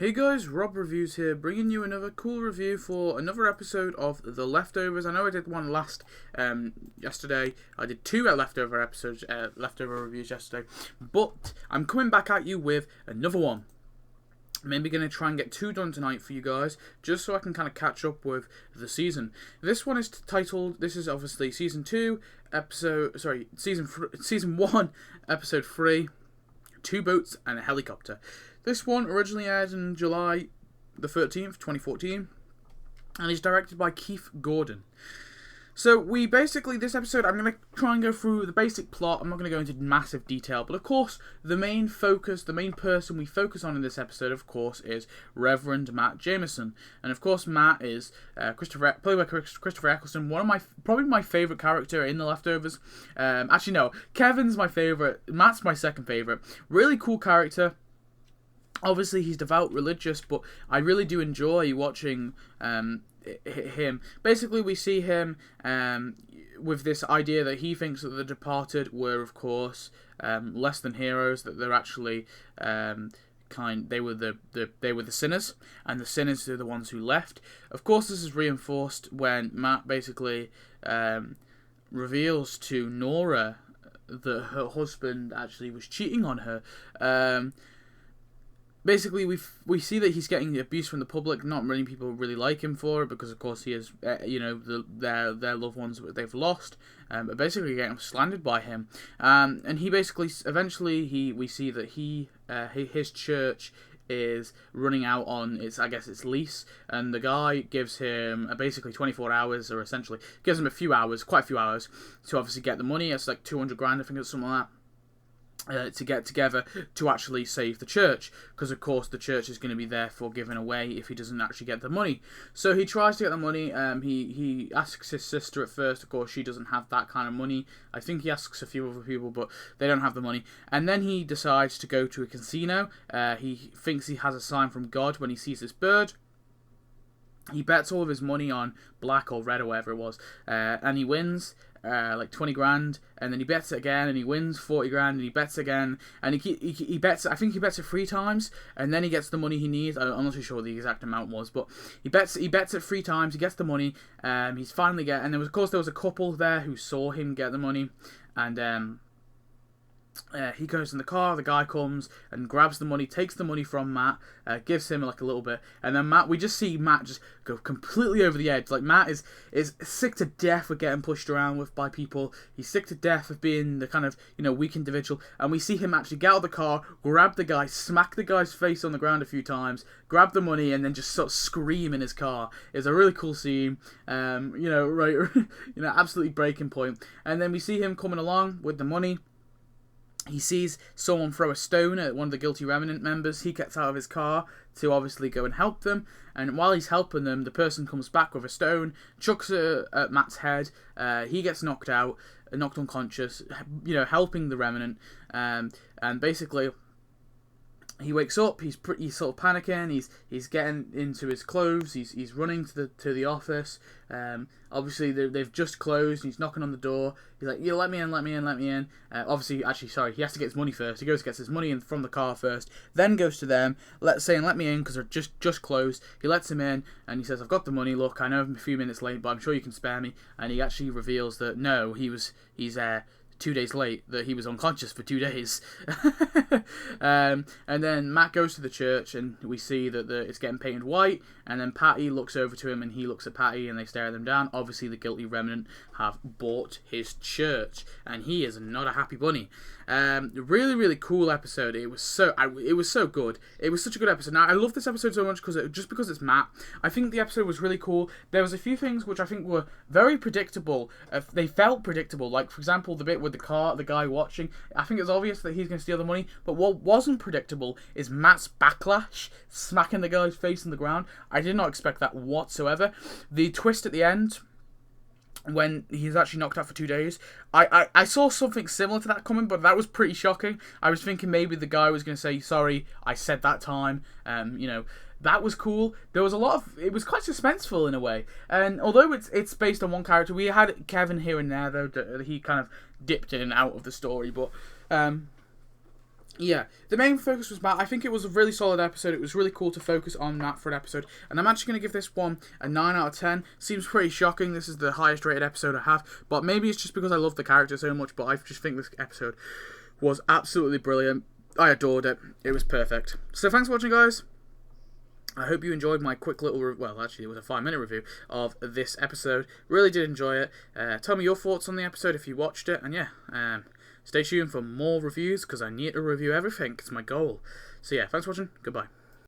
Hey guys, Rob Reviews here, bringing you another cool review for another episode of The Leftovers. I know I did one yesterday. I did two leftover reviews yesterday, but I'm coming back at you with another one. Maybe going to try and get two done tonight for you guys, just so I can kind of catch up with the season. This one is titled, this is obviously season 1, episode 3, Two Boats and a Helicopter. This one originally aired on July the 13th, 2014, and is directed by Keith Gordon. So this episode, I'm going to try and go through the basic plot. I'm not going to go into massive detail, but of course, the main person we focus on in this episode, of course, is Reverend Matt Jamison. And of course, Matt is played by Christopher Eccleston, probably my favourite character in The Leftovers. Actually, no, Kevin's my favourite, Matt's my second favourite. Really cool character. Obviously, he's devout religious, but I really do enjoy watching him. Basically, we see him with this idea that he thinks that the departed were, of course, less than heroes. That they're actually they were the sinners, and the sinners are the ones who left. Of course, this is reinforced when Matt basically reveals to Nora that her husband actually was cheating on her. Basically, we see that he's getting abuse from the public. Not many people really like him for it because, of course, he is, their loved ones that they've lost. But basically, getting slandered by him. And he basically, eventually, we see that his church is running out on its lease, and the guy gives him basically 24 hours, or essentially gives him quite a few hours, to obviously get the money. It's like 200 grand, I think it's something like that. To get together to actually save the church, because of course the church is going to be therefore given away if he doesn't actually get the money. So he tries to get the money. He asks his sister at first. Of course, she doesn't have that kind of money. I think he asks a few other people, but they don't have the money. And then he decides to go to a casino. He thinks he has a sign from God when he sees this bird. He bets all of his money on black or red or whatever it was, and he wins. Like 20 grand, and then he bets it again, and he wins 40 grand, and he bets again, and he bets. I think he bets it 3 times, and then he gets the money he needs. I'm not too sure what the exact amount was, but he bets it 3 times. He gets the money. He's finally and there was a couple there who saw him get the money, and he goes in the car. The guy comes and grabs the money, takes the money from Matt, gives him like a little bit, and then we just see Matt just go completely over the edge. Like, Matt is sick to death of getting pushed around by people. He's sick to death of being the kind of weak individual, and we see him actually get out of the car, grab the guy, smack the guy's face on the ground a few times, grab the money, and then just sort of scream in his car. It's a really cool scene. Absolutely breaking point. And then we see him coming along with the money. He sees someone throw a stone at one of the Guilty Remnant members. He gets out of his car to obviously go and help them. And while he's helping them, the person comes back with a stone, chucks it at Matt's head. He gets knocked unconscious, helping the Remnant. And basically, he wakes up. He's sort of panicking. He's getting into his clothes. He's running to the office. Obviously they've just closed. He's knocking on the door. He's like, "Let me in, let me in, let me in." He has to get his money first. He gets his money in from the car first, then goes to them, saying, "Let me in," because they're just closed. He lets him in, and he says, "I've got the money. Look, I know I'm a few minutes late, but I'm sure you can spare me." And he actually reveals that no, he's 2 days late, that he was unconscious for 2 days. And then Matt goes to the church, and we see that it's getting painted white, and then Patty looks over to him, and he looks at Patty, and they stare them down. Obviously, the Guilty Remnant have bought his church, and he is not a happy bunny. Really, really cool episode. It was so good. It was such a good episode. Now, I love this episode so much because it's Matt. I think the episode was really cool. There was a few things which I think were very predictable. They felt predictable. Like, for example, the bit with the guy watching. I think it's obvious that he's going to steal the money. But what wasn't predictable is Matt's backlash, smacking the guy's face on the ground. I did not expect that whatsoever. The twist at the end, when he's actually knocked out for 2 days, I saw something similar to that coming, but that was pretty shocking. I was thinking maybe the guy was going to say, "Sorry, I said that time." That was cool. There was it was quite suspenseful in a way. And although it's based on one character, we had Kevin here and there, though. He kind of dipped in and out of the story, but Yeah, the main focus was Matt. I think it was a really solid episode. It was really cool to focus on Matt for an episode. And I'm actually going to give this one a 9 out of 10. Seems pretty shocking. This is the highest rated episode I have. But maybe it's just because I love the character so much. But I just think this episode was absolutely brilliant. I adored it. It was perfect. So thanks for watching, guys. I hope you enjoyed my quick little, well, actually it was a 5-minute review of this episode. Really did enjoy it. Tell me your thoughts on the episode if you watched it. And yeah, stay tuned for more reviews because I need to review everything. It's my goal. So yeah, thanks for watching. Goodbye.